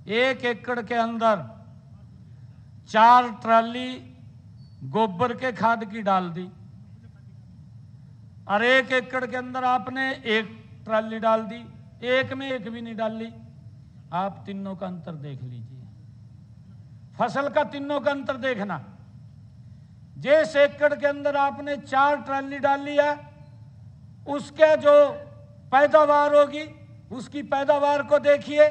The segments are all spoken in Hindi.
1 एकड़ के अंदर 4 ट्राली गोबर के खाद की डाल दी और 1 एकड़ के अंदर आपने 1 ट्राली डाल दी, एक में एक भी नहीं डाली। आप तीनों का अंतर देख लीजिए, फसल का तीनों का अंतर देखना। जिस एकड़ के अंदर आपने 4 ट्राली डाली है, उसके जो पैदावार होगी उसकी पैदावार को देखिए,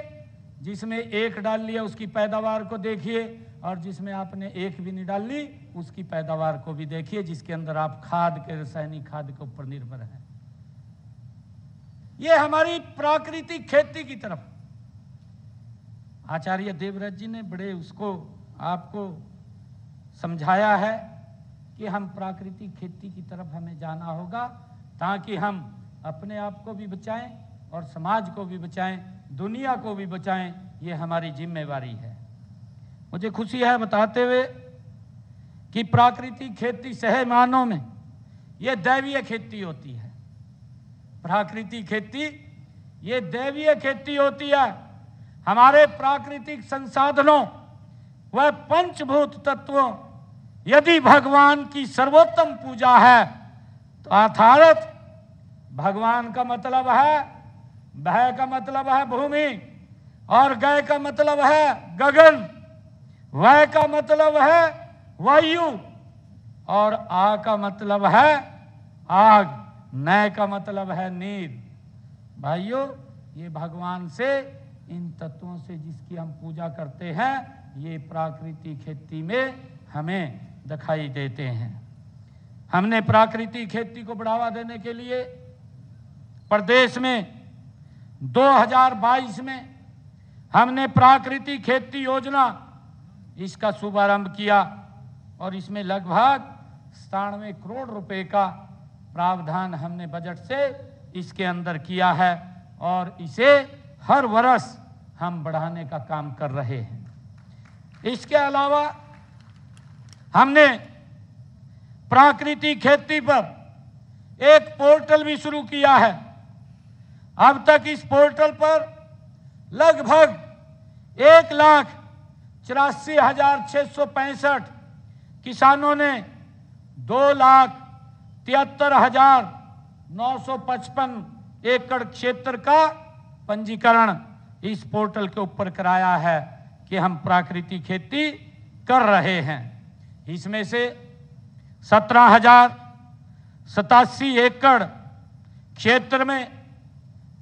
जिसमें 1 डाल लिया उसकी पैदावार को देखिए, और जिसमें आपने 1 भी नहीं डाली उसकी पैदावार को भी देखिए, जिसके अंदर आप खाद के, रासायनिक खाद के ऊपर निर्भर है। ये हमारी प्राकृतिक खेती की तरफ आचार्य देवव्रत जी ने बड़े उसको आपको समझाया है कि हम प्राकृतिक खेती की तरफ हमें जाना होगा, ताकि हम अपने आप को भी बचाएं और समाज को भी बचाएं, दुनिया को भी बचाएं। ये हमारी जिम्मेवारी है। मुझे खुशी है बताते हुए कि प्राकृतिक खेती सही मायनों में ये दैवीय खेती होती है। प्राकृतिक खेती ये दैवीय खेती होती है। हमारे प्राकृतिक संसाधनों व पंचभूत तत्वों, यदि भगवान की सर्वोत्तम पूजा है तो अर्थात भगवान का मतलब है, भय का मतलब है भूमि, और गय का मतलब है गगन, वय का मतलब है वायु, और आ का मतलब है आग, नय का मतलब है नीर। भाइयों, ये भगवान से, इन तत्वों से जिसकी हम पूजा करते हैं, ये प्राकृतिक खेती में हमें दिखाई देते हैं। हमने प्राकृतिक खेती को बढ़ावा देने के लिए प्रदेश में 2022 में हमने प्राकृतिक खेती योजना इसका शुभारंभ किया, और इसमें लगभग 97 करोड़ रुपए का प्रावधान हमने बजट से इसके अंदर किया है, और इसे हर वर्ष हम बढ़ाने का काम कर रहे हैं। इसके अलावा हमने प्राकृतिक खेती पर एक पोर्टल भी शुरू किया है। अब तक इस पोर्टल पर लगभग 1,84,665 किसानों ने 2,73,955 एकड़ क्षेत्र का पंजीकरण इस पोर्टल के ऊपर कराया है कि हम प्राकृतिक खेती कर रहे हैं। इसमें से 17,087 एकड़ क्षेत्र में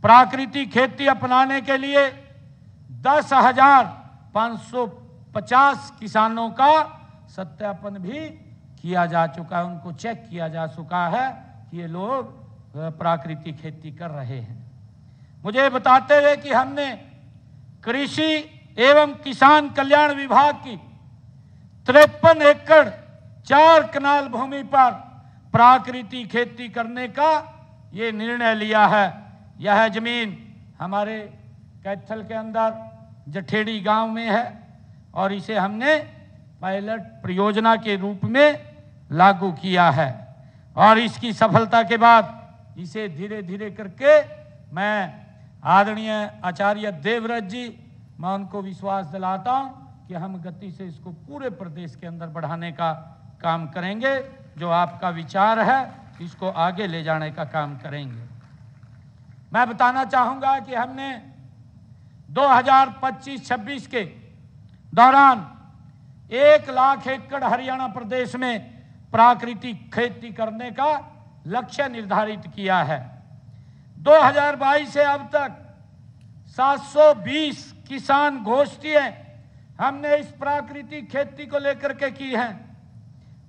प्राकृतिक खेती अपनाने के लिए 10,550 किसानों का सत्यापन भी किया जा चुका है। उनको चेक किया जा चुका है कि ये लोग प्राकृतिक खेती कर रहे हैं। मुझे बताते हुए कि हमने कृषि एवं किसान कल्याण विभाग की 53 एकड़ 4 कनाल भूमि पर प्राकृतिक खेती करने का ये निर्णय लिया है। यह जमीन हमारे कैथल के अंदर जठेड़ी गांव में है, और इसे हमने पायलट परियोजना के रूप में लागू किया है, और इसकी सफलता के बाद इसे धीरे धीरे करके मैं आदरणीय आचार्य देवव्रत जी, मैं उनको विश्वास दिलाता हूं कि हम गति से इसको पूरे प्रदेश के अंदर बढ़ाने का काम करेंगे। जो आपका विचार है इसको आगे ले जाने का काम करेंगे। मैं बताना चाहूंगा कि हमने 2025-26 के दौरान 1 लाख एकड़ हरियाणा प्रदेश में प्राकृतिक खेती करने का लक्ष्य निर्धारित किया है। 2022 से अब तक 720 किसान गोष्ठियां हमने इस प्राकृतिक खेती को लेकर के की हैं,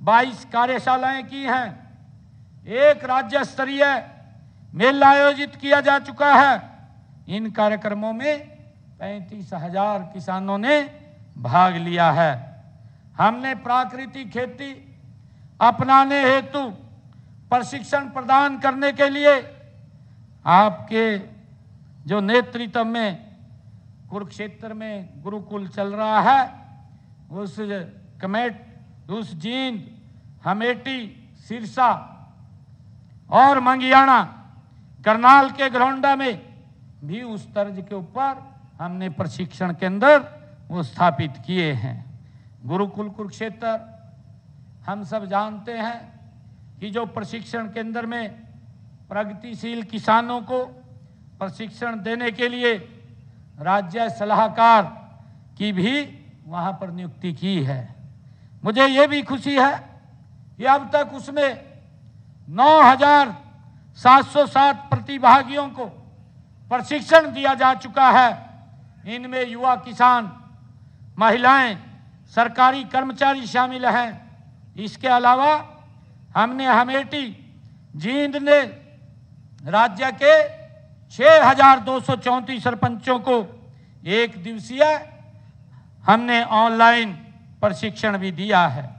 22 कार्यशालाएं की हैं, 1 राज्य स्तरीय मेला आयोजित किया जा चुका है। इन कार्यक्रमों में 35,000 किसानों ने भाग लिया है। हमने प्राकृतिक खेती अपनाने हेतु प्रशिक्षण प्रदान करने के लिए आपके जो नेतृत्व में कुरुक्षेत्र में गुरुकुल चल रहा है, उस जींद, हमेटी, सिरसा और मंगियाना, करनाल के घरौंडा में भी उस तर्ज के ऊपर हमने प्रशिक्षण केंद्र वो स्थापित किए हैं। गुरुकुल कुरुक्षेत्र हम सब जानते हैं कि जो प्रशिक्षण केंद्र में प्रगतिशील किसानों को प्रशिक्षण देने के लिए राज्य सलाहकार की भी वहाँ पर नियुक्ति की है। मुझे ये भी खुशी है कि अब तक उसमें 9,707 प्रतिभागियों को प्रशिक्षण दिया जा चुका है। इनमें युवा किसान, महिलाएं, सरकारी कर्मचारी शामिल हैं। इसके अलावा हमने अमेठी जींद ने राज्य के 6,234 सरपंचों को 1 दिवसीय हमने ऑनलाइन प्रशिक्षण भी दिया है।